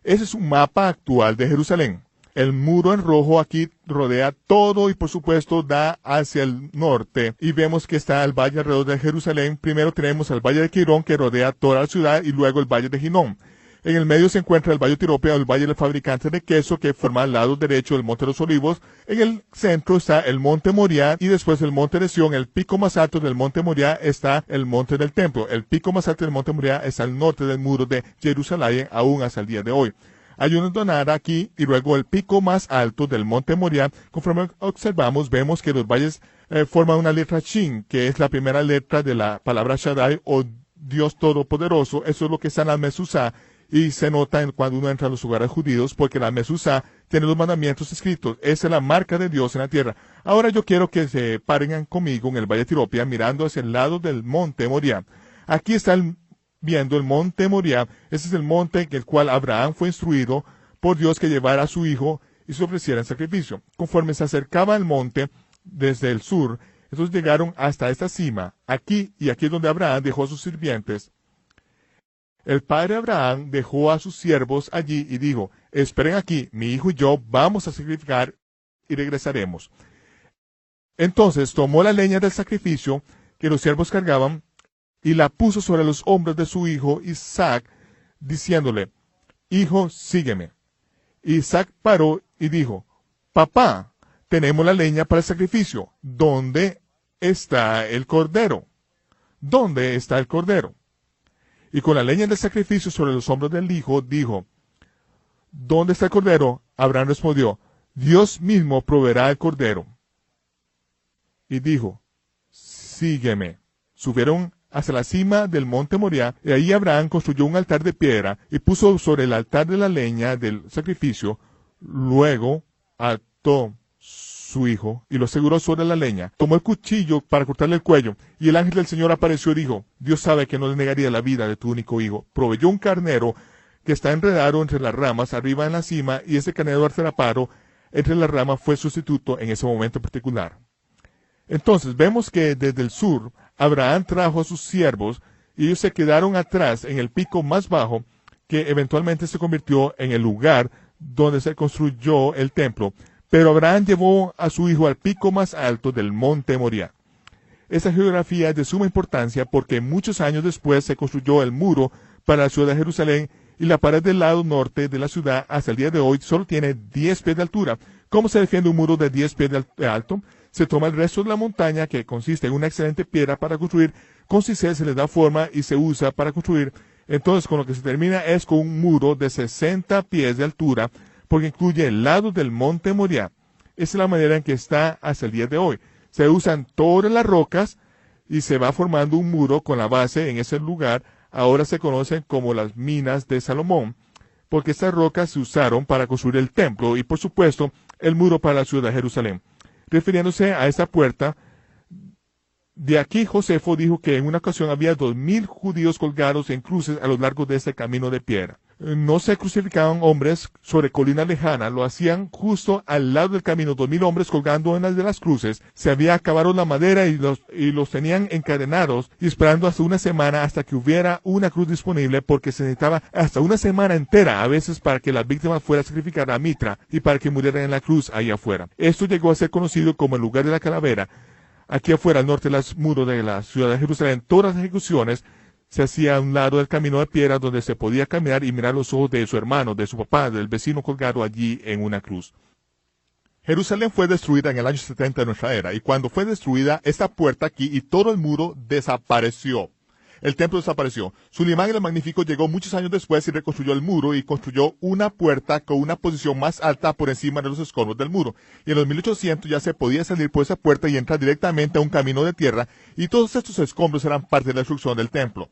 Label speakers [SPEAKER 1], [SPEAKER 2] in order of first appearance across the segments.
[SPEAKER 1] Ese es un mapa actual de Jerusalén. El muro en rojo aquí rodea todo y por supuesto da hacia el norte y vemos que está el valle alrededor de Jerusalén. Primero tenemos el valle de Quirón que rodea toda la ciudad y luego el valle de Ginón. En el medio se encuentra el valle Tiropea o el valle del fabricante de queso que forma el lado derecho del monte de los olivos. En el centro está el monte Moriah y después el monte de Sión. El pico más alto del monte Moriah está el monte del templo. El pico más alto del monte Moriah está al norte del muro de Jerusalén aún hasta el día de hoy. Hay una donada aquí y luego el pico más alto del monte Moriah. Conforme observamos, vemos que los valles forman una letra Shin, que es la primera letra de la palabra Shaddai o Dios Todopoderoso. Eso es lo que está en la Mesuzá y se nota cuando uno entra a los lugares judíos porque la Mesuzá tiene los mandamientos escritos. Esa es la marca de Dios en la tierra. Ahora yo quiero que se paren conmigo en el valle de Tiropea mirando hacia el lado del monte Moriah. Aquí está viendo el monte Moriah. Ese es el monte en el cual Abraham fue instruido por Dios que llevara a su hijo y se ofreciera en sacrificio. Conforme se acercaba al monte desde el sur, estos llegaron hasta esta cima, aquí, y aquí es donde Abraham dejó a sus sirvientes. El padre Abraham dejó a sus siervos allí y dijo, esperen aquí, mi hijo y yo vamos a sacrificar y regresaremos. Entonces tomó la leña del sacrificio que los siervos cargaban y la puso sobre los hombros de su hijo Isaac, diciéndole, hijo, sígueme. Isaac paró y dijo, papá, tenemos la leña para el sacrificio. ¿Dónde está el cordero? ¿Dónde está el cordero? Y con la leña del sacrificio sobre los hombros del hijo, dijo, ¿dónde está el cordero? Abraham respondió, Dios mismo proveerá el cordero. Y dijo, sígueme. Subieron hacia la cima del monte Moriah, y ahí Abraham construyó un altar de piedra, y puso sobre el altar de la leña del sacrificio, luego ató su hijo, y lo aseguró sobre la leña. Tomó el cuchillo para cortarle el cuello, y el ángel del Señor apareció y dijo, Dios sabe que no le negaría la vida de tu único hijo. Proveyó un carnero que está enredado entre las ramas, arriba en la cima, y ese carnero atrapado entre las ramas fue sustituto en ese momento particular. Entonces vemos que desde el sur, Abraham trajo a sus siervos, y ellos se quedaron atrás en el pico más bajo, que eventualmente se convirtió en el lugar donde se construyó el templo. Pero Abraham llevó a su hijo al pico más alto del monte Moriah. Esta geografía es de suma importancia porque muchos años después se construyó el muro para la ciudad de Jerusalén y la pared del lado norte de la ciudad hasta el día de hoy solo tiene 10 pies de altura. ¿Cómo se defiende un muro de 10 pies de alto? Se toma el resto de la montaña, que consiste en una excelente piedra para construir, con cincel se le da forma y se usa para construir. Entonces con lo que se termina es con un muro de 60 pies de altura, porque incluye el lado del monte Moriah. Esa es la manera en que está hasta el día de hoy. Se usan todas las rocas y se va formando un muro con la base en ese lugar. Ahora se conocen como las minas de Salomón, porque estas rocas se usaron para construir el templo y por supuesto el muro para la ciudad de Jerusalén. Refiriéndose a esta puerta, de aquí Josefo dijo que en una ocasión había 2000 judíos colgados en cruces a lo largo de este camino de piedra. No se crucificaban hombres sobre colina lejana, lo hacían justo al lado del camino, 2000 hombres colgando en las de las cruces. Se había acabado la madera y los tenían encadenados y esperando hasta una semana hasta que hubiera una cruz disponible, porque se necesitaba hasta una semana entera a veces para que las víctimas fueran sacrificadas a Mitra y para que murieran en la cruz ahí afuera. Esto llegó a ser conocido como el lugar de la calavera. Aquí afuera, al norte de los muros de la ciudad de Jerusalén, todas las ejecuciones se hacía a un lado del camino de piedra donde se podía caminar y mirar los ojos de su hermano, de su papá, del vecino colgado allí en una cruz. Jerusalén fue destruida en el año 70 de nuestra era, y cuando fue destruida, esta puerta aquí y todo el muro desapareció. El templo desapareció. Sulimán el Magnífico llegó muchos años después y reconstruyó el muro y construyó una puerta con una posición más alta por encima de los escombros del muro. Y en los 1800 ya se podía salir por esa puerta y entrar directamente a un camino de tierra, y todos estos escombros eran parte de la destrucción del templo.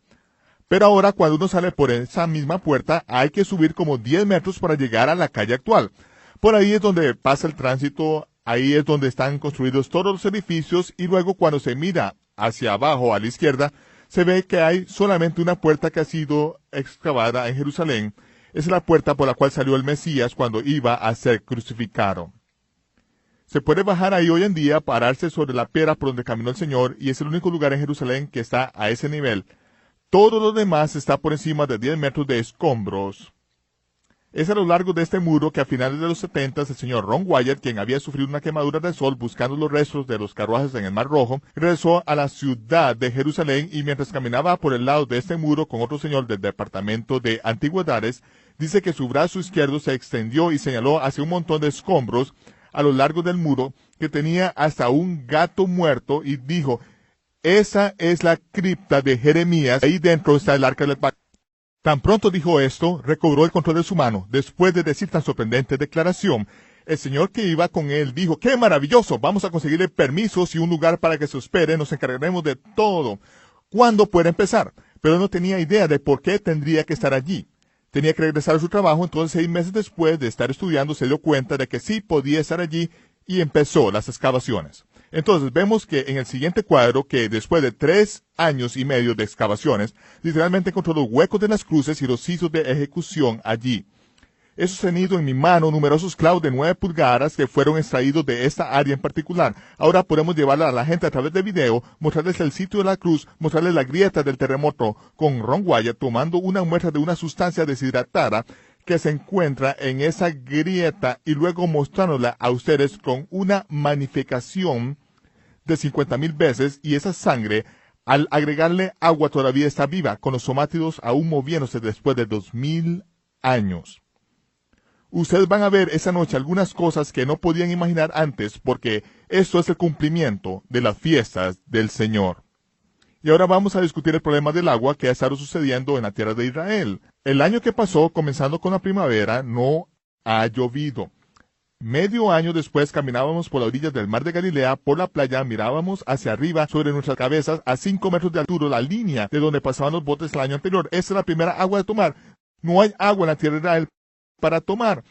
[SPEAKER 1] Pero ahora cuando uno sale por esa misma puerta hay que subir como 10 metros para llegar a la calle actual. Por ahí es donde pasa el tránsito, ahí es donde están construidos todos los edificios, y luego cuando se mira hacia abajo a la izquierda, se ve que hay solamente una puerta que ha sido excavada en Jerusalén. Es la puerta por la cual salió el Mesías cuando iba a ser crucificado. Se puede bajar ahí hoy en día, pararse sobre la piedra por donde caminó el Señor, y es el único lugar en Jerusalén que está a ese nivel. Todo lo demás está por encima de 10 metros de escombros. Es a lo largo de este muro que a finales de los 70 el señor Ron Wyatt, quien había sufrido una quemadura de sol buscando los restos de los carruajes en el Mar Rojo, regresó a la ciudad de Jerusalén y mientras caminaba por el lado de este muro con otro señor del Departamento de Antigüedades, dice que su brazo izquierdo se extendió y señaló hacia un montón de escombros a lo largo del muro que tenía hasta un gato muerto y dijo: esa es la cripta de Jeremías, ahí dentro está el arca del pacto. Tan pronto dijo esto, recobró el control de su mano. Después de decir tan sorprendente declaración, el señor que iba con él dijo: ¡qué maravilloso! Vamos a conseguirle permisos y un lugar para que se hospede, nos encargaremos de todo. ¿Cuándo puede empezar? Pero no tenía idea de por qué tendría que estar allí. Tenía que regresar a su trabajo, entonces 6 meses después de estar estudiando se dio cuenta de que sí podía estar allí y empezó las excavaciones. Entonces vemos que en el siguiente cuadro que después de 3 años y medio de excavaciones, literalmente encontró los huecos de las cruces y los sitios de ejecución allí. He sostenido en mi mano numerosos clavos de 9 pulgadas que fueron extraídos de esta área en particular. Ahora podemos llevarla a la gente a través de video, mostrarles el sitio de la cruz, mostrarles la grieta del terremoto, con Ron Wyatt tomando una muestra de una sustancia deshidratada que se encuentra en esa grieta y luego mostrándola a ustedes con una magnificación de 50,000 veces, y esa sangre, al agregarle agua, todavía está viva, con los somátidos aún moviéndose después de 2000 años. Ustedes van a ver esa noche algunas cosas que no podían imaginar antes, porque esto es el cumplimiento de las fiestas del Señor. Y ahora vamos a discutir el problema del agua que ha estado sucediendo en la tierra de Israel. El año que pasó, comenzando con la primavera, no ha llovido. Medio año después caminábamos por la orilla del mar de Galilea, por la playa, mirábamos hacia arriba sobre nuestras cabezas a 5 metros de altura, la línea de donde pasaban los botes el año anterior. Esa es la primera agua de tomar. No hay agua en la tierra de Israel para tomar.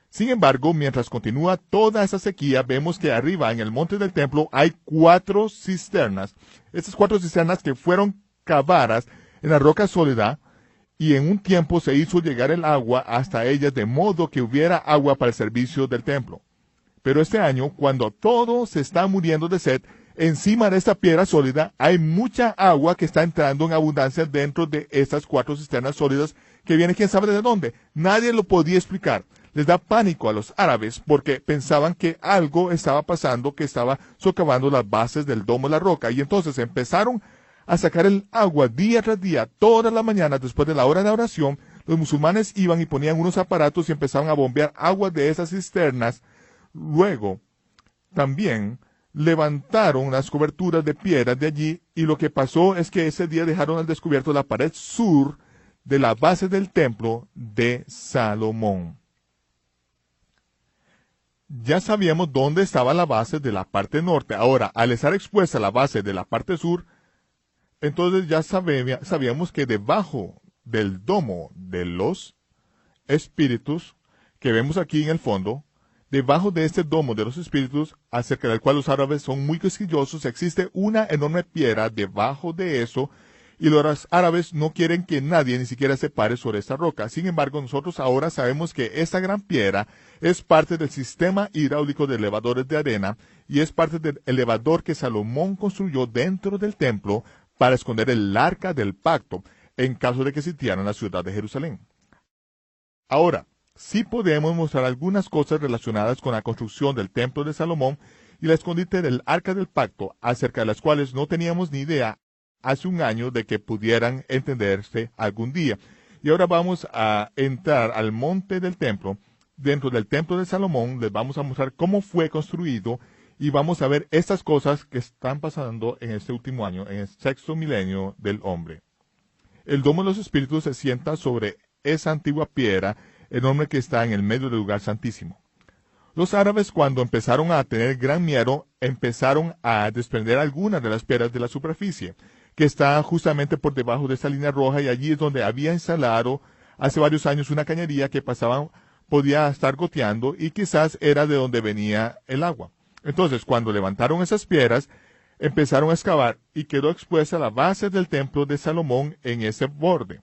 [SPEAKER 1] Sin embargo, mientras continúa toda esa sequía, vemos que arriba en el monte del templo hay 4 cisternas. Estas 4 cisternas que fueron cavadas en la roca sólida, y en un tiempo se hizo llegar el agua hasta ellas de modo que hubiera agua para el servicio del templo. Pero este año, cuando todo se está muriendo de sed, encima de esta piedra sólida hay mucha agua que está entrando en abundancia dentro de estas 4 cisternas sólidas que viene quién sabe de dónde. Nadie lo podía explicar. Les da pánico a los árabes porque pensaban que algo estaba pasando, que estaba socavando las bases del domo de la roca, y entonces empezaron a sacar el agua día tras día, todas las mañanas después de la hora de oración. Los musulmanes iban y ponían unos aparatos y empezaban a bombear agua de esas cisternas. Luego, también levantaron las coberturas de piedras de allí, y lo que pasó es que ese día dejaron al descubierto la pared sur de la base del templo de Salomón. Ya sabíamos dónde estaba la base de la parte norte. Ahora, al estar expuesta la base de la parte sur, entonces ya sabíamos que debajo del domo de los espíritus, que vemos aquí en el fondo, debajo de este domo de los espíritus, acerca del cual los árabes son muy quisquillosos, existe una enorme piedra debajo de eso, y los árabes no quieren que nadie ni siquiera se pare sobre esta roca. Sin embargo, nosotros ahora sabemos que esta gran piedra es parte del sistema hidráulico de elevadores de arena, y es parte del elevador que Salomón construyó dentro del templo para esconder el arca del pacto, en caso de que sitiaran la ciudad de Jerusalén. Ahora, sí podemos mostrar algunas cosas relacionadas con la construcción del templo de Salomón y la escondite del arca del pacto, acerca de las cuales no teníamos ni idea hace un año de que pudieran entenderse algún día. Y ahora vamos a entrar al monte del templo. Dentro del templo de Salomón les vamos a mostrar cómo fue construido, y vamos a ver estas cosas que están pasando en este último año, en el 6º milenio del hombre. El domo de los espíritus se sienta sobre esa antigua piedra enorme que está en el medio del lugar santísimo. Los árabes, cuando empezaron a tener gran miedo, empezaron a desprender algunas de las piedras de la superficie, que está justamente por debajo de esta línea roja, y allí es donde había instalado hace varios años una cañería que podía estar goteando, y quizás era de donde venía el agua. Entonces, cuando levantaron esas piedras, empezaron a excavar y quedó expuesta la base del templo de Salomón en ese borde.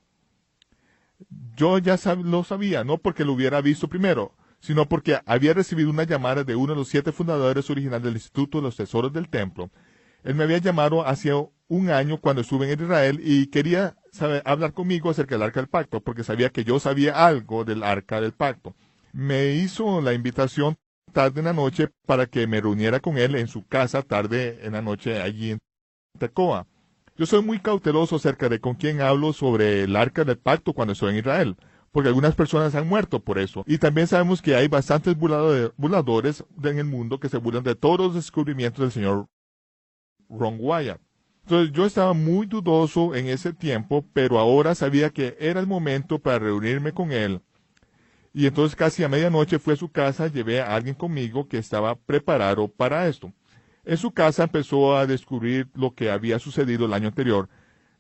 [SPEAKER 1] Yo ya lo sabía, no porque lo hubiera visto primero, sino porque había recibido una llamada de uno de los 7 fundadores originales del Instituto de los Tesoros del Templo. Él me había llamado hace un año cuando estuve en Israel y quería hablar conmigo acerca del arca del pacto, porque sabía que yo sabía algo del arca del pacto. Me hizo la invitación tarde en la noche para que me reuniera con él en su casa tarde en la noche allí en Tecoa. Yo soy muy cauteloso acerca de con quién hablo sobre el arca del pacto cuando estoy en Israel, porque algunas personas han muerto por eso. Y también sabemos que hay bastantes burladores en el mundo que se burlan de todos los descubrimientos del señor Ron Wyatt. Entonces yo estaba muy dudoso en ese tiempo, pero ahora sabía que era el momento para reunirme con él. Y entonces casi a medianoche fui a su casa, llevé a alguien conmigo que estaba preparado para esto. En su casa empezó a descubrir lo que había sucedido el año anterior,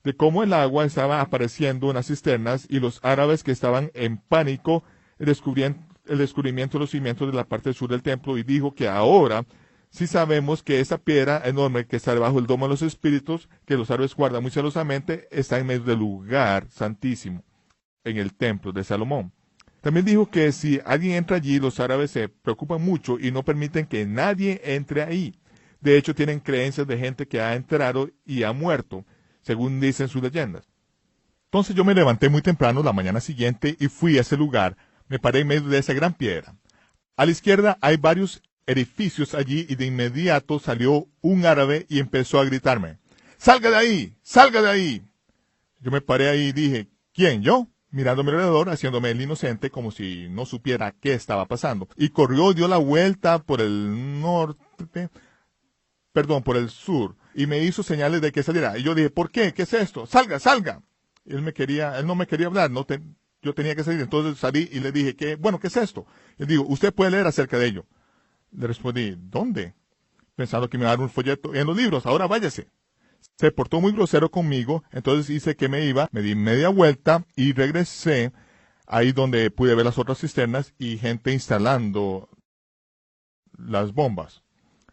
[SPEAKER 1] de cómo el agua estaba apareciendo en las cisternas y los árabes que estaban en pánico el descubrimiento de los cimientos de la parte sur del templo, y dijo que ahora sí sabemos que esa piedra enorme que está debajo del domo de los espíritus, que los árabes guardan muy celosamente, está en medio del lugar santísimo, en el templo de Salomón. También dijo que si alguien entra allí, los árabes se preocupan mucho y no permiten que nadie entre ahí. De hecho, tienen creencias de gente que ha entrado y ha muerto, según dicen sus leyendas. Entonces yo me levanté muy temprano la mañana siguiente y fui a ese lugar. Me paré en medio de esa gran piedra. A la izquierda hay varios edificios allí y de inmediato salió un árabe y empezó a gritarme: ¡Salga de ahí! ¡Salga de ahí! Yo me paré ahí y dije: ¿Quién, yo? Mirándome alrededor, haciéndome el inocente como si no supiera qué estaba pasando. Y corrió, dio la vuelta por el sur, y me hizo señales de que saliera. Y yo dije: ¿por qué? ¿Qué es esto? ¡Salga, salga! Y él no me quería hablar, yo tenía que salir. Entonces salí y le dije: ¿qué es esto? Y él dijo: usted puede leer acerca de ello. Le respondí: ¿dónde? Pensando que me iba a dar un folleto. En los libros, ahora váyase. Se portó muy grosero conmigo, entonces hice que me iba, me di media vuelta y regresé ahí donde pude ver las otras cisternas y gente instalando las bombas.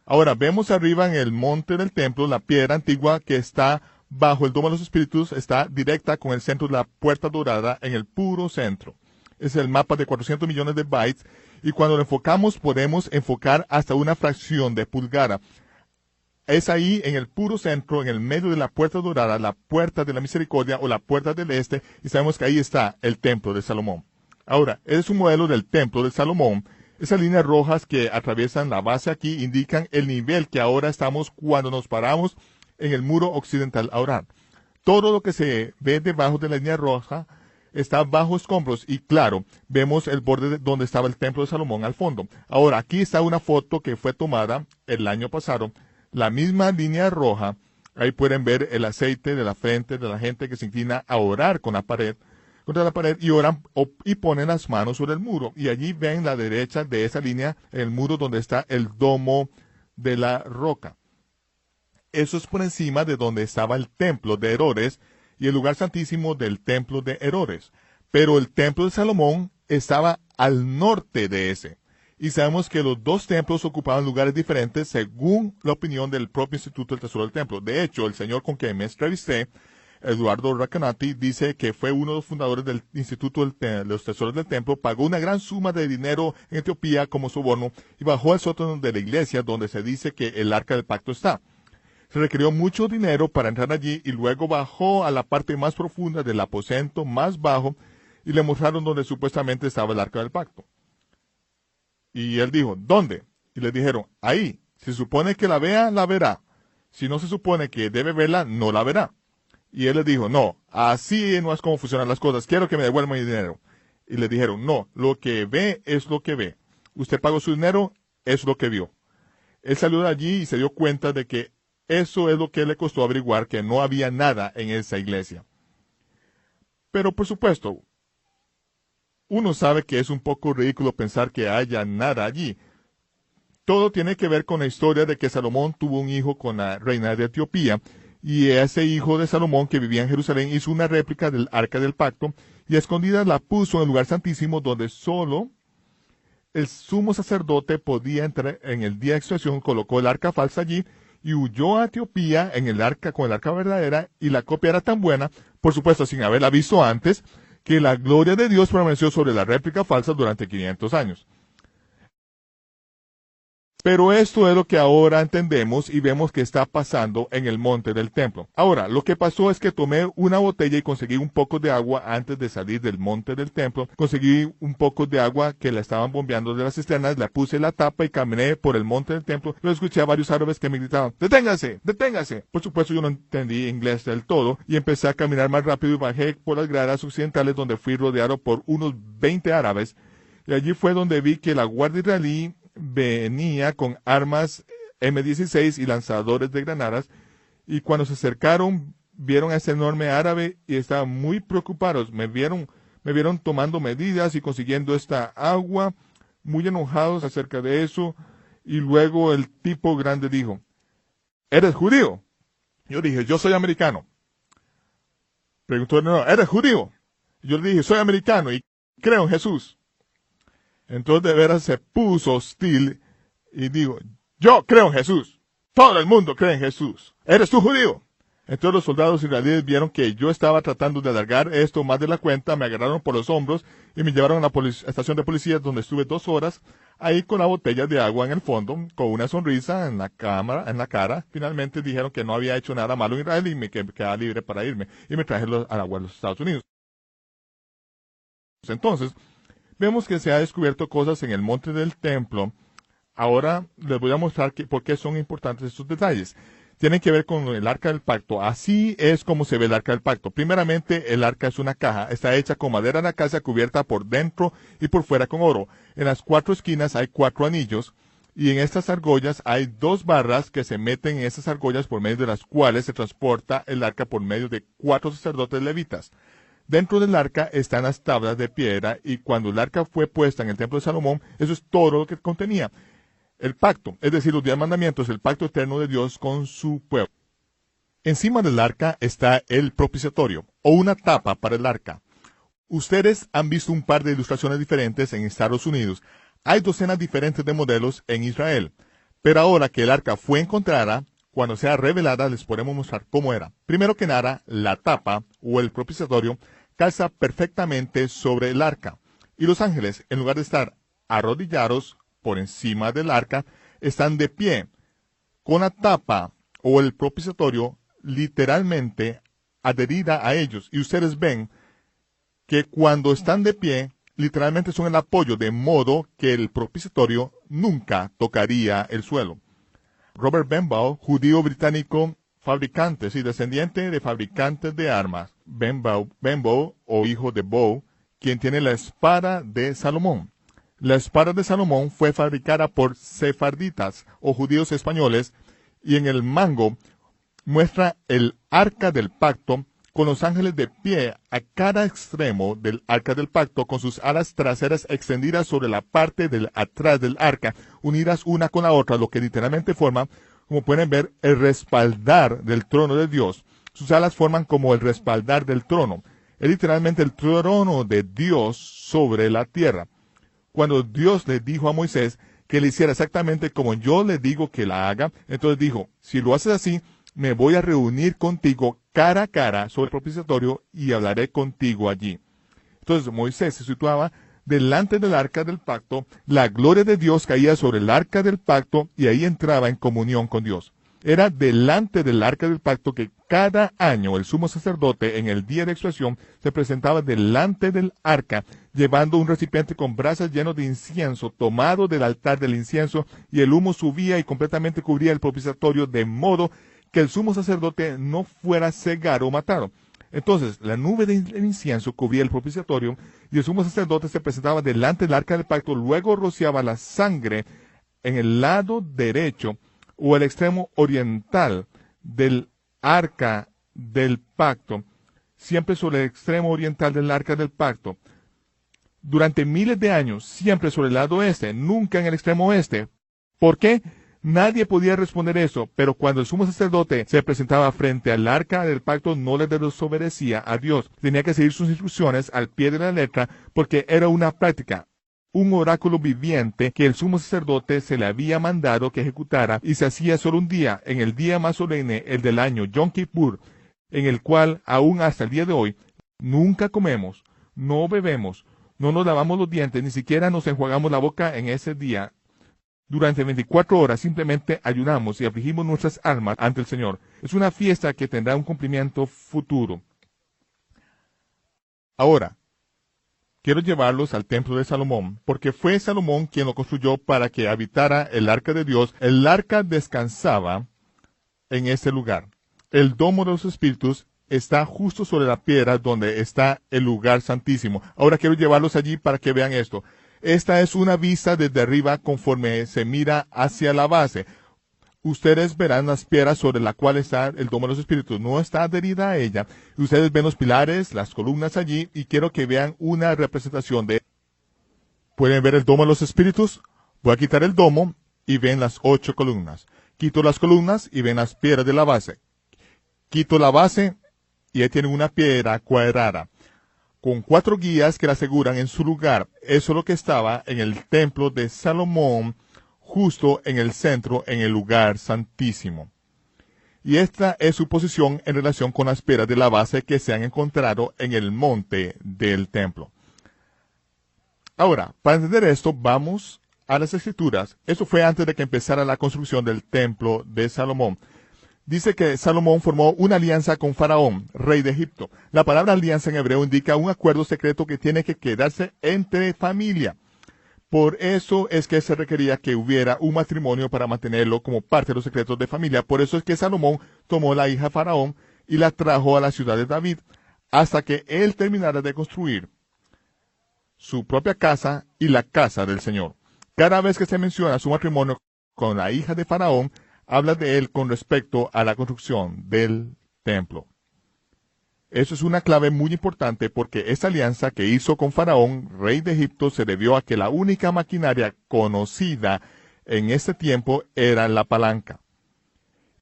[SPEAKER 1] Ahora vemos arriba en el monte del templo la piedra antigua que está bajo el domo de los espíritus, está directa con el centro de la puerta dorada en el puro centro. Es el mapa de 400 millones de bytes, y cuando lo enfocamos podemos enfocar hasta una fracción de pulgada. Es ahí en el puro centro, en el medio de la puerta dorada, la puerta de la misericordia o la puerta del este, y sabemos que ahí está el templo de Salomón. Ahora, es un modelo del templo de Salomón. Esas líneas rojas que atraviesan la base aquí indican el nivel que ahora estamos cuando nos paramos en el muro occidental a orar. Todo lo que se ve debajo de la línea roja está bajo escombros y claro, vemos el borde donde estaba el templo de Salomón al fondo. Ahora, aquí está una foto que fue tomada el año pasado. La misma línea roja, ahí pueden ver el aceite de la frente de la gente que se inclina a orar contra la pared y oran y ponen las manos sobre el muro. Y allí ven la derecha de esa línea, el muro donde está el domo de la roca. Eso es por encima de donde estaba el templo de Herodes y el lugar santísimo del templo de Herodes. Pero el templo de Salomón estaba al norte de ese. Y sabemos que los dos templos ocupaban lugares diferentes según la opinión del propio Instituto del Tesoro del Templo. De hecho, el señor con quien me entrevisté, Eduardo Racanati, dice que fue uno de los fundadores del Instituto de los Tesoros del Templo, pagó una gran suma de dinero en Etiopía como soborno y bajó al sótano de la iglesia donde se dice que el arca del pacto está. Se requirió mucho dinero para entrar allí y luego bajó a la parte más profunda del aposento más bajo y le mostraron donde supuestamente estaba el arca del pacto. Y él dijo: ¿dónde? Y le dijeron: ahí. Si se supone que la vea, la verá. Si no se supone que debe verla, no la verá. Y él le dijo: no, así no es como funcionan las cosas. Quiero que me devuelvan mi dinero. Y le dijeron: no, lo que ve es lo que ve. Usted pagó su dinero, es lo que vio. Él salió de allí y se dio cuenta de que eso es lo que le costó averiguar, que no había nada en esa iglesia. Pero por supuesto, uno sabe que es un poco ridículo pensar que haya nada allí. Todo tiene que ver con la historia de que Salomón tuvo un hijo con la reina de Etiopía, y ese hijo de Salomón que vivía en Jerusalén hizo una réplica del arca del pacto, y a escondidas la puso en el lugar santísimo donde solo el sumo sacerdote podía entrar en el día de expiación. Colocó el arca falsa allí y huyó a Etiopía con el arca verdadera, y la copia era tan buena, por supuesto sin haberla visto antes, que la gloria de Dios permaneció sobre la réplica falsa durante 500 años. Pero esto es lo que ahora entendemos y vemos que está pasando en el monte del templo. Ahora, lo que pasó es que tomé una botella y conseguí un poco de agua antes de salir del monte del templo. Conseguí un poco de agua que la estaban bombeando de las cisternas, la puse la tapa y caminé por el monte del templo. Luego escuché a varios árabes que me gritaban, ¡deténgase! ¡Deténgase! Por supuesto yo no entendí inglés del todo y empecé a caminar más rápido y bajé por las gradas occidentales donde fui rodeado por unos 20 árabes. Y allí fue donde vi que la guardia israelí venía con armas M16 y lanzadores de granadas, y cuando se acercaron vieron a ese enorme árabe y estaban muy preocupados. Me vieron tomando medidas y consiguiendo esta agua, muy enojados acerca de eso, y luego el tipo grande dijo, ¿eres judío? Yo dije, yo soy americano. Preguntó, no, ¿eres judío? Yo le dije, soy americano y creo en Jesús. Entonces de veras se puso hostil y dijo, yo creo en Jesús. Todo el mundo cree en Jesús. ¿Eres tú judío? Entonces los soldados israelíes vieron que yo estaba tratando de alargar esto más de la cuenta, me agarraron por los hombros y me llevaron a la estación de policía donde estuve 2 horas, ahí con la botella de agua en el fondo, con una sonrisa en la cara. Finalmente dijeron que no había hecho nada malo en Israel y me quedaba libre para irme. Y me traje a los Estados Unidos. Entonces, vemos que se ha descubierto cosas en el monte del templo. Ahora les voy a mostrar por qué son importantes estos detalles. Tienen que ver con el arca del pacto. Así es como se ve el arca del pacto. Primeramente, el arca es una caja. Está hecha con madera de la casa cubierta por dentro y por fuera con oro. En las 4 esquinas hay 4 anillos. Y en estas argollas hay 2 barras que se meten en esas argollas por medio de las cuales se transporta el arca por medio de 4 sacerdotes levitas. Dentro del arca están las tablas de piedra y cuando el arca fue puesta en el templo de Salomón, eso es todo lo que contenía. El pacto, es decir, los 10 mandamientos, el pacto eterno de Dios con su pueblo. Encima del arca está el propiciatorio, o una tapa para el arca. Ustedes han visto un par de ilustraciones diferentes en Estados Unidos. Hay docenas diferentes de modelos en Israel. Pero ahora que el arca fue encontrada, cuando sea revelada les podemos mostrar cómo era. Primero que nada, la tapa, o el propiciatorio, calza perfectamente sobre el arca. Y los ángeles, en lugar de estar arrodillados por encima del arca, están de pie, con la tapa o el propiciatorio literalmente adherida a ellos. Y ustedes ven que cuando están de pie, literalmente son el apoyo, de modo que el propiciatorio nunca tocaría el suelo. Robert Benbow, judío británico, fabricante y descendiente de fabricantes de armas. Benbow, o hijo de Bow, quien tiene la espada de Salomón. La espada de Salomón fue fabricada por sefarditas o judíos españoles y en el mango muestra el arca del pacto con los ángeles de pie a cada extremo del arca del pacto con sus alas traseras extendidas sobre la parte del atrás del arca, unidas una con la otra, lo que literalmente forma, como pueden ver, el respaldar del trono de Dios. Sus alas forman como el respaldar del trono. Es literalmente el trono de Dios sobre la tierra. Cuando Dios le dijo a Moisés que le hiciera exactamente como yo le digo que la haga, entonces dijo, si lo haces así, me voy a reunir contigo cara a cara sobre el propiciatorio y hablaré contigo allí. Entonces Moisés se situaba delante del arca del pacto, la gloria de Dios caía sobre el arca del pacto y ahí entraba en comunión con Dios. Era delante del arca del pacto que cada año el sumo sacerdote en el día de expiación se presentaba delante del arca, llevando un recipiente con brasas lleno de incienso, tomado del altar del incienso, y el humo subía y completamente cubría el propiciatorio, de modo que el sumo sacerdote no fuera cegado o matado. Entonces, la nube del incienso cubría el propiciatorio, y el sumo sacerdote se presentaba delante del arca del pacto, luego rociaba la sangre en el lado derecho o el extremo oriental del arca del pacto, siempre sobre el extremo oriental del arca del pacto. Durante miles de años, siempre sobre el lado este, nunca en el extremo oeste. ¿Por qué? Nadie podía responder eso, pero cuando el sumo sacerdote se presentaba frente al arca del pacto, no le desobedecía a Dios. Tenía que seguir sus instrucciones al pie de la letra, porque era una práctica, un oráculo viviente que el sumo sacerdote se le había mandado que ejecutara, y se hacía solo un día, en el día más solemne, el del año Yom Kippur, en el cual, aún hasta el día de hoy, nunca comemos, no bebemos, no nos lavamos los dientes, ni siquiera nos enjuagamos la boca en ese día. Durante 24 horas simplemente ayunamos y afligimos nuestras almas ante el Señor. Es una fiesta que tendrá un cumplimiento futuro. Ahora, quiero llevarlos al templo de Salomón, porque fue Salomón quien lo construyó para que habitara el arca de Dios. El arca descansaba en ese lugar. El domo de los espíritus está justo sobre la piedra donde está el lugar santísimo. Ahora quiero llevarlos allí para que vean esto. Esta es una vista desde arriba conforme se mira hacia la base. Ustedes verán las piedras sobre la cual está el domo de los espíritus. No está adherida a ella. Ustedes ven los pilares, las columnas allí, y quiero que vean una representación de... ¿Pueden ver el domo de los espíritus? Voy a quitar el domo y ven las 8 columnas. Quito las columnas y ven las piedras de la base. Quito la base y ahí tienen una piedra cuadrada, con 4 guías que la aseguran en su lugar. Eso es lo que estaba en el templo de Salomón, justo en el centro, en el lugar santísimo. Y esta es su posición en relación con las piedras de la base que se han encontrado en el monte del templo. Ahora, para entender esto, vamos a las Escrituras. Eso fue antes de que empezara la construcción del templo de Salomón. Dice que Salomón formó una alianza con Faraón, rey de Egipto. La palabra alianza en hebreo indica un acuerdo secreto que tiene que quedarse entre familia. Por eso es que se requería que hubiera un matrimonio para mantenerlo como parte de los secretos de familia. Por eso es que Salomón tomó la hija de Faraón y la trajo a la ciudad de David, hasta que él terminara de construir su propia casa y la casa del Señor. Cada vez que se menciona su matrimonio con la hija de Faraón, habla de él con respecto a la construcción del templo. Eso es una clave muy importante porque esta alianza que hizo con Faraón, rey de Egipto, se debió a que la única maquinaria conocida en ese tiempo era la palanca.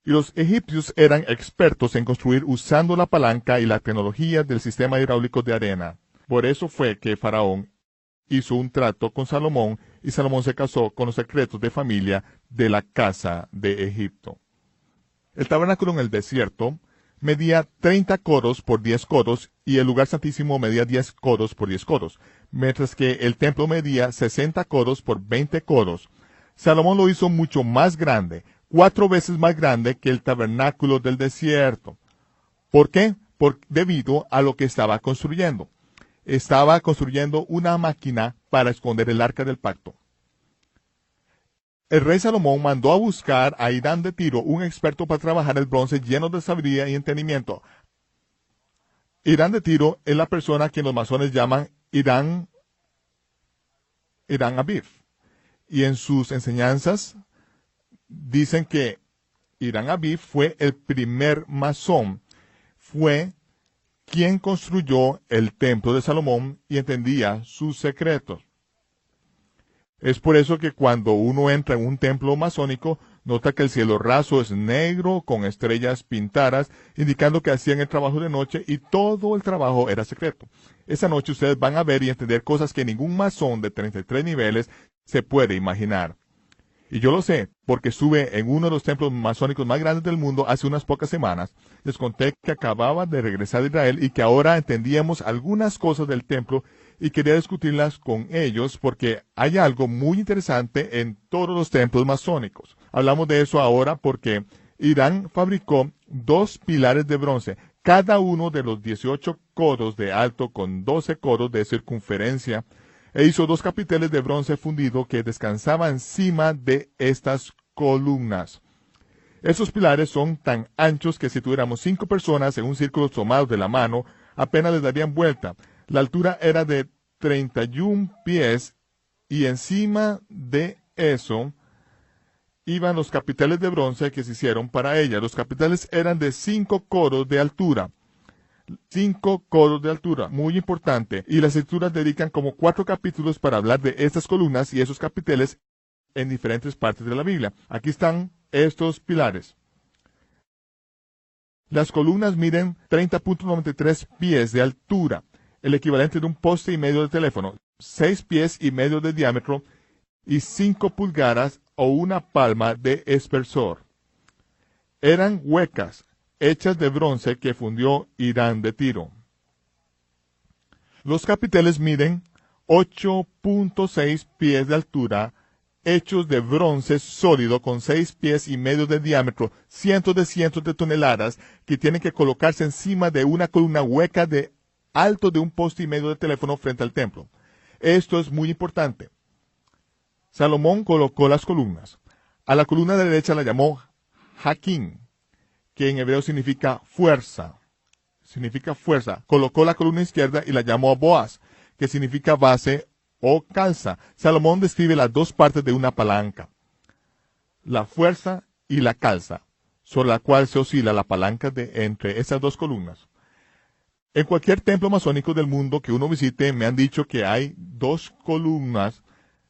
[SPEAKER 1] Y los egipcios eran expertos en construir usando la palanca y la tecnología del sistema hidráulico de arena. Por eso fue que Faraón hizo un trato con Salomón y Salomón se casó con los secretos de familia de la casa de Egipto. El tabernáculo en el desierto medía 30 codos por 10 codos y el lugar santísimo medía 10 codos por 10 codos, mientras que el templo medía 60 codos por 20 codos. Salomón lo hizo mucho más grande, 4 veces más grande que el tabernáculo del desierto. ¿Por qué? Debido a lo que estaba construyendo. Estaba construyendo una máquina para esconder el arca del pacto. El rey Salomón mandó a buscar a Irán de Tiro, un experto para trabajar el bronce lleno de sabiduría y entendimiento. Irán de Tiro es la persona que los masones llaman Irán Aviv. Y en sus enseñanzas dicen que Irán Aviv fue el primer masón. Fue quien construyó el templo de Salomón y entendía sus secretos. Es por eso que cuando uno entra en un templo masónico, nota que el cielo raso es negro con estrellas pintadas, indicando que hacían el trabajo de noche y todo el trabajo era secreto. Esa noche ustedes van a ver y entender cosas que ningún masón de 33 niveles se puede imaginar. Y yo lo sé, porque estuve en uno de los templos masónicos más grandes del mundo hace unas pocas semanas. Les conté que acababa de regresar de Israel y que ahora entendíamos algunas cosas del templo y quería discutirlas con ellos porque hay algo muy interesante en todos los templos masónicos. Hablamos de eso ahora porque Irán fabricó 2 pilares de bronce, cada uno de los 18 codos de alto con 12 codos de circunferencia, e hizo 2 capiteles de bronce fundido que descansaban encima de estas columnas. Esos pilares son tan anchos que si tuviéramos 5 personas en un círculo tomados de la mano, apenas les darían vuelta. La altura era de 31 pies y encima de eso iban los capiteles de bronce que se hicieron para ella. Los capiteles eran de 5 codos de altura. 5 codos de altura, muy importante. Y las escrituras dedican como 4 capítulos para hablar de estas columnas y esos capiteles en diferentes partes de la Biblia. Aquí están estos pilares. Las columnas miden 30.93 pies de altura, el equivalente de un poste y medio de teléfono, 6 pies y medio de diámetro y 5 pulgadas o una palma de espesor. Eran huecas, hechas de bronce que fundió Irán de Tiro. Los capiteles miden 8.6 pies de altura hechos de bronce sólido con 6,5 pies de diámetro, cientos de toneladas, que tienen que colocarse encima de una columna hueca de alto de 1,5 poste de teléfono frente al templo. Esto es muy importante. Salomón colocó las columnas. A la columna derecha la llamó Jaquín, que en hebreo significa fuerza. Colocó la columna izquierda y la llamó Boaz, que significa base o calza. Salomón describe las dos partes de una palanca, la fuerza y la calza, sobre la cual se oscila la palanca de entre esas dos columnas. En cualquier templo masónico del mundo que uno visite, me han dicho que hay dos columnas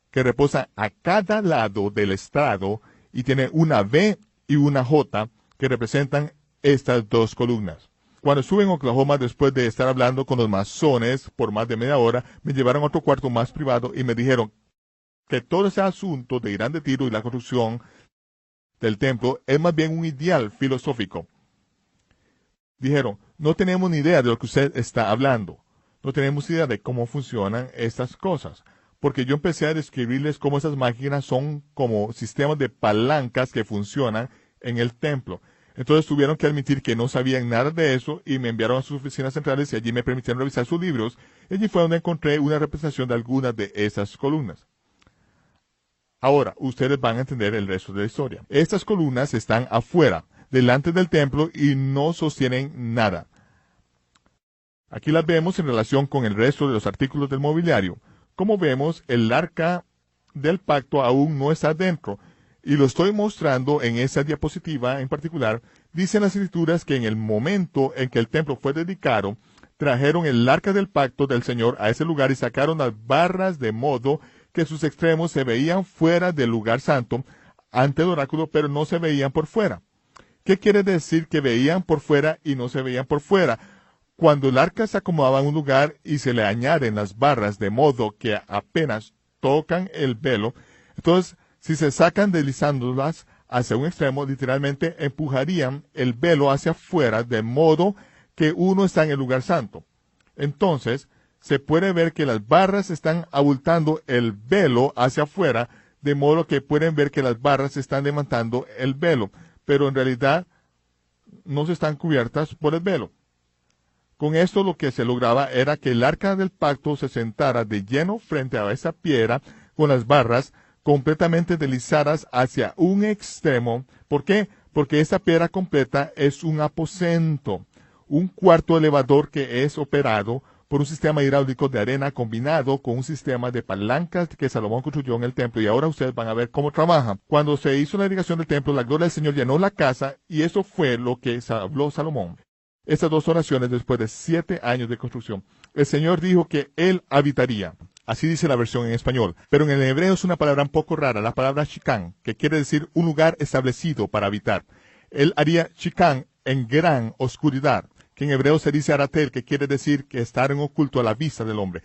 [SPEAKER 1] que reposan a cada lado del estrado y tiene una V y una J que representan estas dos columnas. Cuando estuve en Oklahoma, después de estar hablando con los masones por más de media hora, me llevaron a otro cuarto más privado y me dijeron que todo ese asunto de Irán de Tiro y la construcción del templo es más bien un ideal filosófico. Dijeron, no tenemos ni idea de lo que usted está hablando. No tenemos idea de cómo funcionan estas cosas. Porque yo empecé a describirles cómo esas máquinas son como sistemas de palancas que funcionan en el templo. Entonces tuvieron que admitir que no sabían nada de eso y me enviaron a sus oficinas centrales y allí me permitieron revisar sus libros. Y allí fue donde encontré una representación de algunas de esas columnas. Ahora, ustedes van a entender el resto de la historia. Estas columnas están afuera, delante del templo y no sostienen nada. Aquí las vemos en relación con el resto de los artículos del mobiliario. Como vemos, el arca del pacto aún no está dentro. Y lo estoy mostrando en esa diapositiva en particular. Dicen las escrituras que en el momento en que el templo fue dedicado, trajeron el arca del pacto del Señor a ese lugar y sacaron las barras de modo que sus extremos se veían fuera del lugar santo ante el oráculo, pero no se veían por fuera. ¿Qué quiere decir que veían por fuera y no se veían por fuera? Cuando el arca se acomodaba en un lugar y se le añaden las barras de modo que apenas tocan el velo, entonces si se sacan deslizándolas hacia un extremo, literalmente empujarían el velo hacia afuera de modo que uno está en el lugar santo. Entonces, se puede ver que las barras están abultando el velo hacia afuera, de modo que pueden ver que las barras están levantando el velo, pero en realidad no se están cubiertas por el velo. Con esto lo que se lograba era que el arca del pacto se sentara de lleno frente a esa piedra con las barras completamente deslizadas hacia un extremo. ¿Por qué? Porque esta piedra completa es un aposento, un cuarto elevador que es operado por un sistema hidráulico de arena combinado con un sistema de palancas que Salomón construyó en el templo. Y ahora ustedes van a ver cómo trabaja. Cuando se hizo la dedicación del templo, la gloria del Señor llenó la casa y eso fue lo que habló Salomón. Estas dos oraciones después de 7 años de construcción. El Señor dijo que Él habitaría. Así dice la versión en español. Pero en el hebreo es una palabra un poco rara, la palabra shikán, que quiere decir un lugar establecido para habitar. Él haría shikán en gran oscuridad, que en hebreo se dice aratel, que quiere decir que estar en oculto a la vista del hombre.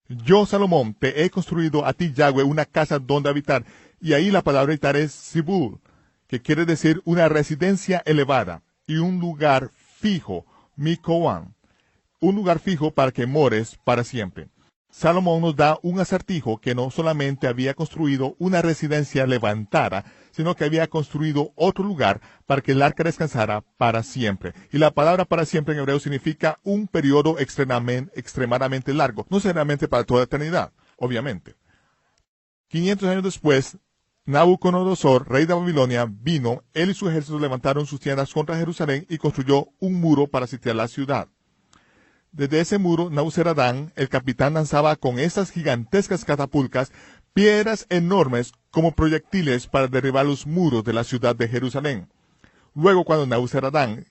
[SPEAKER 1] Yo, Salomón, te he construido a ti, Yahweh, una casa donde habitar. Y ahí la palabra habitar es sibul, que quiere decir una residencia elevada y un lugar fijo, mikoan, un lugar fijo para que mores para siempre. Salomón nos da un acertijo que no solamente había construido una residencia levantada, sino que había construido otro lugar para que el arca descansara para siempre. Y la palabra para siempre en hebreo significa un periodo extremadamente largo, no solamente para toda la eternidad, obviamente. 500 años después, Nabucodonosor, rey de Babilonia, vino, él y su ejército levantaron sus tiendas contra Jerusalén y construyó un muro para sitiar la ciudad. Desde ese muro, Nabuzaradán, el capitán, lanzaba con estas gigantescas catapultas piedras enormes como proyectiles para derribar los muros de la ciudad de Jerusalén. Luego, cuando Nabuzaradán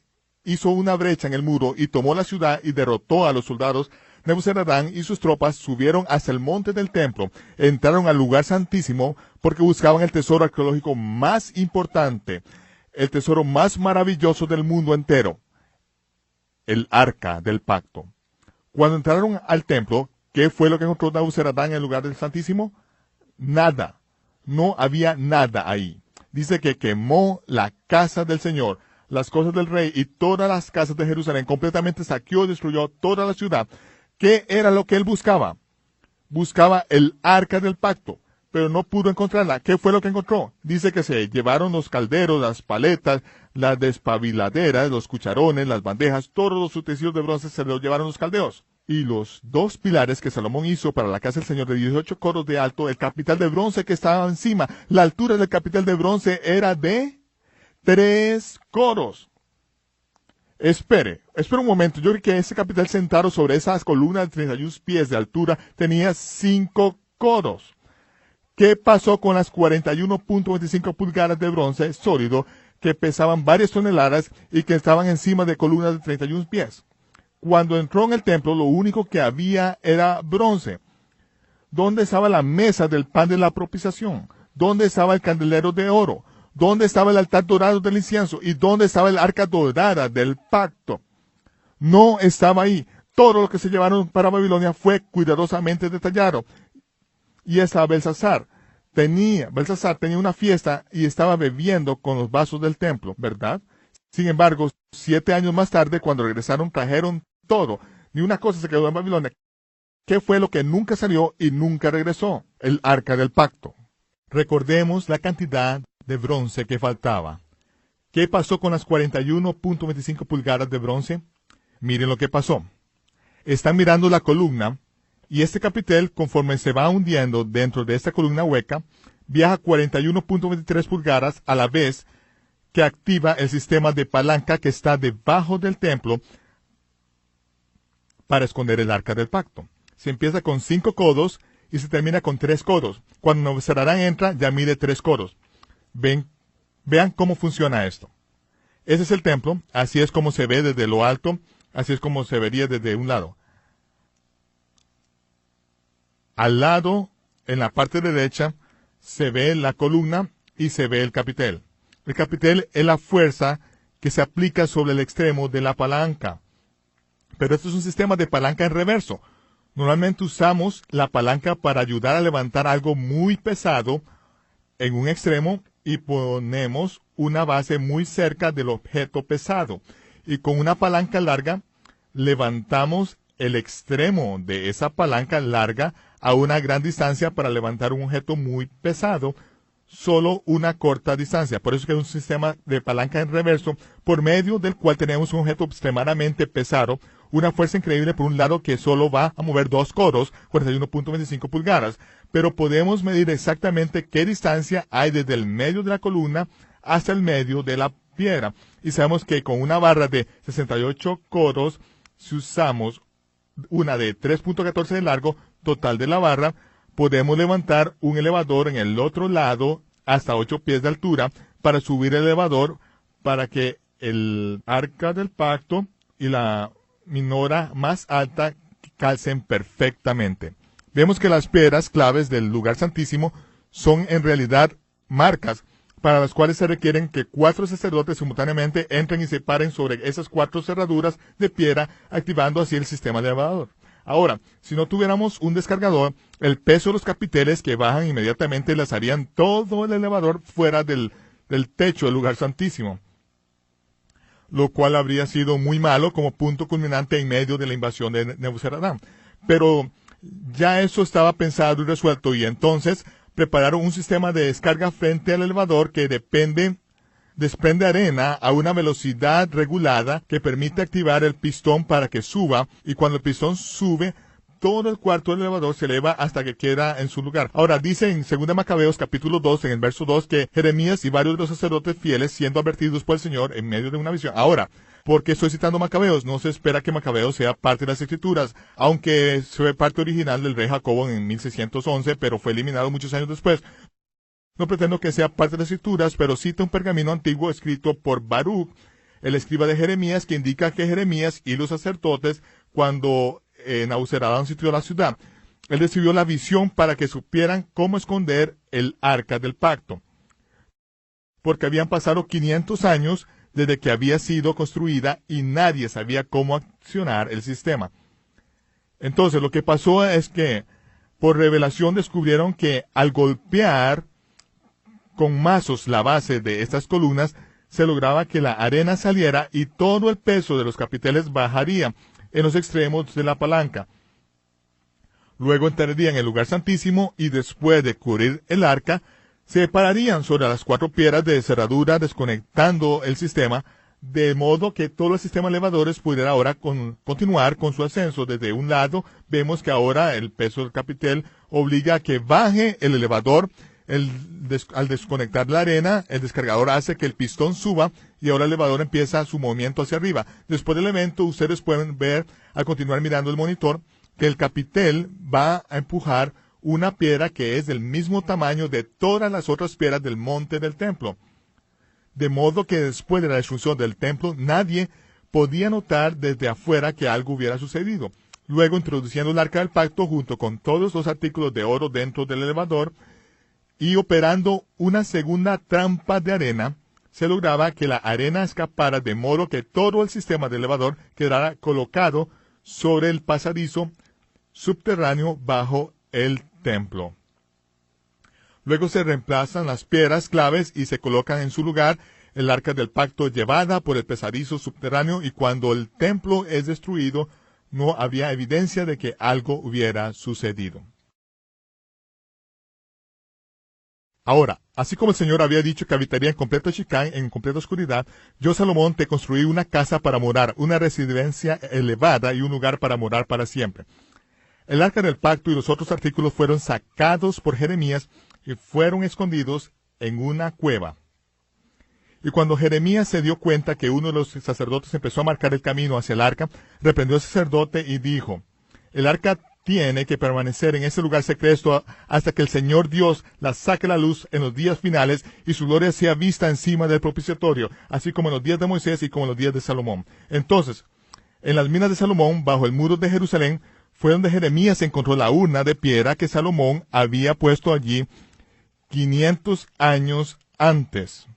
[SPEAKER 1] hizo una brecha en el muro y tomó la ciudad y derrotó a los soldados, Nabuzaradán y sus tropas subieron hasta el monte del templo, entraron al lugar santísimo porque buscaban el tesoro arqueológico más importante, el tesoro más maravilloso del mundo entero, el arca del pacto. Cuando entraron al templo, ¿qué fue lo que encontró Nabuzaradán en el lugar del Santísimo? Nada. No había nada ahí. Dice que quemó la casa del Señor, las cosas del rey y todas las casas de Jerusalén. Completamente saqueó y destruyó toda la ciudad. ¿Qué era lo que él buscaba? Buscaba el arca del pacto. pero no pudo encontrarla. ¿Qué fue lo que encontró? Dice que se llevaron los calderos, las paletas, las despabiladeras, los cucharones, las bandejas, todos los utensilios de bronce se los llevaron los caldeos. Y los 2 pilares que Salomón hizo para la casa del Señor de 18 codos de alto, el capital de bronce que estaba encima, la altura del capital de bronce era de 3 codos. Espere un momento. Yo creo que ese capital sentado sobre esas columnas de 31 pies de altura tenía 5 codos. ¿Qué pasó con las 41.25 pulgadas de bronce sólido que pesaban varias toneladas y que estaban encima de columnas de 31 pies? Cuando entró en el templo, lo único que había era bronce. ¿Dónde estaba la mesa del pan de la propiciación? ¿Dónde estaba el candelero de oro? ¿Dónde estaba el altar dorado del incienso? ¿Y dónde estaba el arca dorada del pacto? No estaba ahí. Todo lo que se llevaron para Babilonia fue cuidadosamente detallado. Y esa Belsasar tenía una fiesta y estaba bebiendo con los vasos del templo, ¿verdad? Sin embargo, 7 años más tarde, cuando regresaron, trajeron todo. Ni una cosa se quedó en Babilonia. ¿Qué fue lo que nunca salió y nunca regresó? El arca del pacto. Recordemos la cantidad de bronce que faltaba. ¿Qué pasó con las 41.25 pulgadas de bronce? Miren lo que pasó. Están mirando la columna, y este capitel, conforme se va hundiendo dentro de esta columna hueca, viaja 41.23 pulgadas a la vez que activa el sistema de palanca que está debajo del templo para esconder el arca del pacto. Se empieza con 5 codos y se termina con 3 codos. Cuando Nabuzaradán entra, ya mide 3 codos. Vean cómo funciona esto. Ese es el templo, así es como se ve desde lo alto, así es como se vería desde un lado. Al lado, en la parte derecha, se ve la columna y se ve el capitel. El capitel es la fuerza que se aplica sobre el extremo de la palanca. Pero esto es un sistema de palanca en reverso. Normalmente usamos la palanca para ayudar a levantar algo muy pesado en un extremo y ponemos una base muy cerca del objeto pesado. Y con una palanca larga, levantamos el extremo de esa palanca larga a una gran distancia para levantar un objeto muy pesado, solo una corta distancia. Por eso que es un sistema de palanca en reverso, por medio del cual tenemos un objeto extremadamente pesado, una fuerza increíble por un lado que solo va a mover 2 codos, 41.25 pulgadas, pero podemos medir exactamente qué distancia hay desde el medio de la columna hasta el medio de la piedra. Y sabemos que con una barra de 68 codos, si usamos una de 3.14 de largo total de la barra, podemos levantar un elevador en el otro lado hasta 8 pies de altura para subir el elevador para que el arca del pacto y la minora más alta calcen perfectamente. Vemos que las piedras claves del lugar santísimo son en realidad marcas para las cuales se requieren que 4 sacerdotes simultáneamente entren y se paren sobre esas 4 cerraduras de piedra, activando así el sistema de elevador. Ahora, si no tuviéramos un descargador, el peso de los capiteles que bajan inmediatamente les harían todo el elevador fuera del techo del lugar santísimo, lo cual habría sido muy malo como punto culminante en medio de la invasión de Nabuzaradán. Pero ya eso estaba pensado y resuelto, y entonces prepararon un sistema de descarga frente al elevador que desprende arena a una velocidad regulada que permite activar el pistón para que suba, y cuando el pistón sube, todo el cuarto del elevador se eleva hasta que queda en su lugar. Ahora, dice en 2 Macabeos capítulo 2, en el verso 2, que Jeremías y varios de los sacerdotes fieles siendo advertidos por el Señor en medio de una visión. Ahora, ¿por qué estoy citando Macabeos? No se espera que Macabeos sea parte de las Escrituras, aunque fue parte original del rey Jacobo en 1611, pero fue eliminado muchos años después. No pretendo que sea parte de las Escrituras, pero cita un pergamino antiguo escrito por Baruch, el escriba de Jeremías, que indica que Jeremías y los sacerdotes, cuando Nabuzaradán sitió la ciudad, él recibió la visión para que supieran cómo esconder el arca del pacto. Porque habían pasado 500 años desde que había sido construida y nadie sabía cómo accionar el sistema. Entonces, lo que pasó es que, por revelación, descubrieron que al golpear con mazos la base de estas columnas, se lograba que la arena saliera y todo el peso de los capiteles bajaría en los extremos de la palanca. Luego entrarían en el lugar santísimo y después de cubrir el arca, se pararían sobre las 4 piedras de cerradura desconectando el sistema, de modo que todo el sistema de elevadores pudiera ahora continuar con su ascenso. Desde un lado vemos que ahora el peso del capitel obliga a que baje el elevador. Al desconectar la arena, el descargador hace que el pistón suba y ahora el elevador empieza su movimiento hacia arriba. Después del evento, ustedes pueden ver, al continuar mirando el monitor, que el capitel va a empujar una piedra que es del mismo tamaño de todas las otras piedras del monte del templo. De modo que después de la destrucción del templo, nadie podía notar desde afuera que algo hubiera sucedido. Luego, introduciendo el arca del pacto junto con todos los artículos de oro dentro del elevador y operando una segunda trampa de arena, se lograba que la arena escapara de modo que todo el sistema del elevador quedara colocado sobre el pasadizo subterráneo bajo el templo. Luego se reemplazan las piedras claves y se colocan en su lugar el arca del pacto llevada por el pasadizo subterráneo, y cuando el templo es destruido, no había evidencia de que algo hubiera sucedido. Ahora, así como el Señor había dicho que habitaría en completo Shecán, en completa oscuridad, yo, Salomón, te construí una casa para morar, una residencia elevada y un lugar para morar para siempre. El arca del pacto y los otros artículos fueron sacados por Jeremías y fueron escondidos en una cueva. Y cuando Jeremías se dio cuenta que uno de los sacerdotes empezó a marcar el camino hacia el arca, reprendió al sacerdote y dijo: el arca tiene que permanecer en ese lugar secreto hasta que el Señor Dios la saque a la luz en los días finales y su gloria sea vista encima del propiciatorio, así como en los días de Moisés y como en los días de Salomón. Entonces, en las minas de Salomón, bajo el muro de Jerusalén, fue donde Jeremías encontró la urna de piedra que Salomón había puesto allí 500 años antes.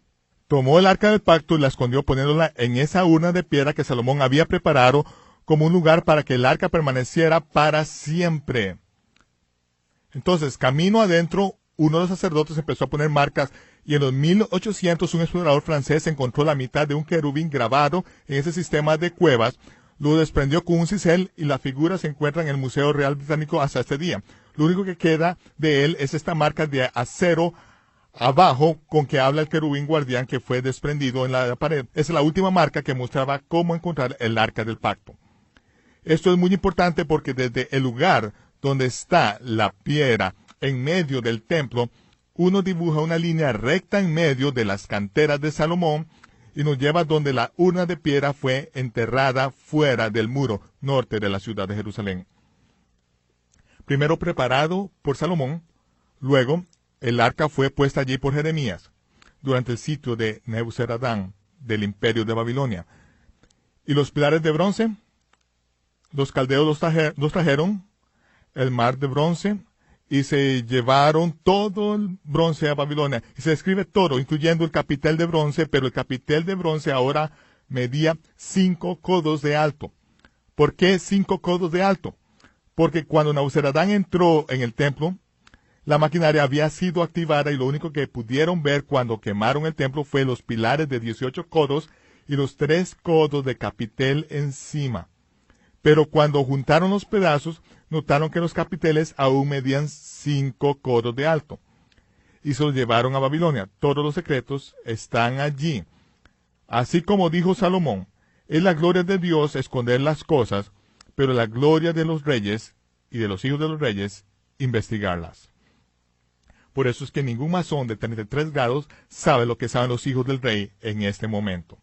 [SPEAKER 1] Tomó el arca del pacto y la escondió poniéndola en esa urna de piedra que Salomón había preparado como un lugar para que el arca permaneciera para siempre. Entonces, camino adentro, uno de los sacerdotes empezó a poner marcas, y en los 1800 un explorador francés encontró la mitad de un querubín grabado en ese sistema de cuevas, lo desprendió con un cisel y la figura se encuentra en el Museo Real Británico hasta este día. Lo único que queda de él es esta marca de acero abajo con que habla el querubín guardián que fue desprendido en la pared. Esa es la última marca que mostraba cómo encontrar el arca del pacto. Esto es muy importante porque desde el lugar donde está la piedra en medio del templo, uno dibuja una línea recta en medio de las canteras de Salomón y nos lleva donde la urna de piedra fue enterrada fuera del muro norte de la ciudad de Jerusalén. Primero preparado por Salomón, luego el arca fue puesta allí por Jeremías durante el sitio de Nebuzaradán del imperio de Babilonia. Y los pilares de bronce, los caldeos los trajeron, el mar de bronce, y se llevaron todo el bronce a Babilonia. Y se describe todo, incluyendo el capitel de bronce, pero el capitel de bronce ahora medía 5 codos de alto. ¿Por qué 5 codos de alto? Porque cuando Nabuzaradán entró en el templo, la maquinaria había sido activada y lo único que pudieron ver cuando quemaron el templo fue los pilares de 18 codos y los 3 codos de capitel encima. Pero cuando juntaron los pedazos, notaron que los capiteles aún medían 5 codos de alto. Y se los llevaron a Babilonia. Todos los secretos están allí. Así como dijo Salomón, es la gloria de Dios esconder las cosas, pero la gloria de los reyes y de los hijos de los reyes, investigarlas. Por eso es que ningún masón de 33 grados sabe lo que saben los hijos del rey en este momento.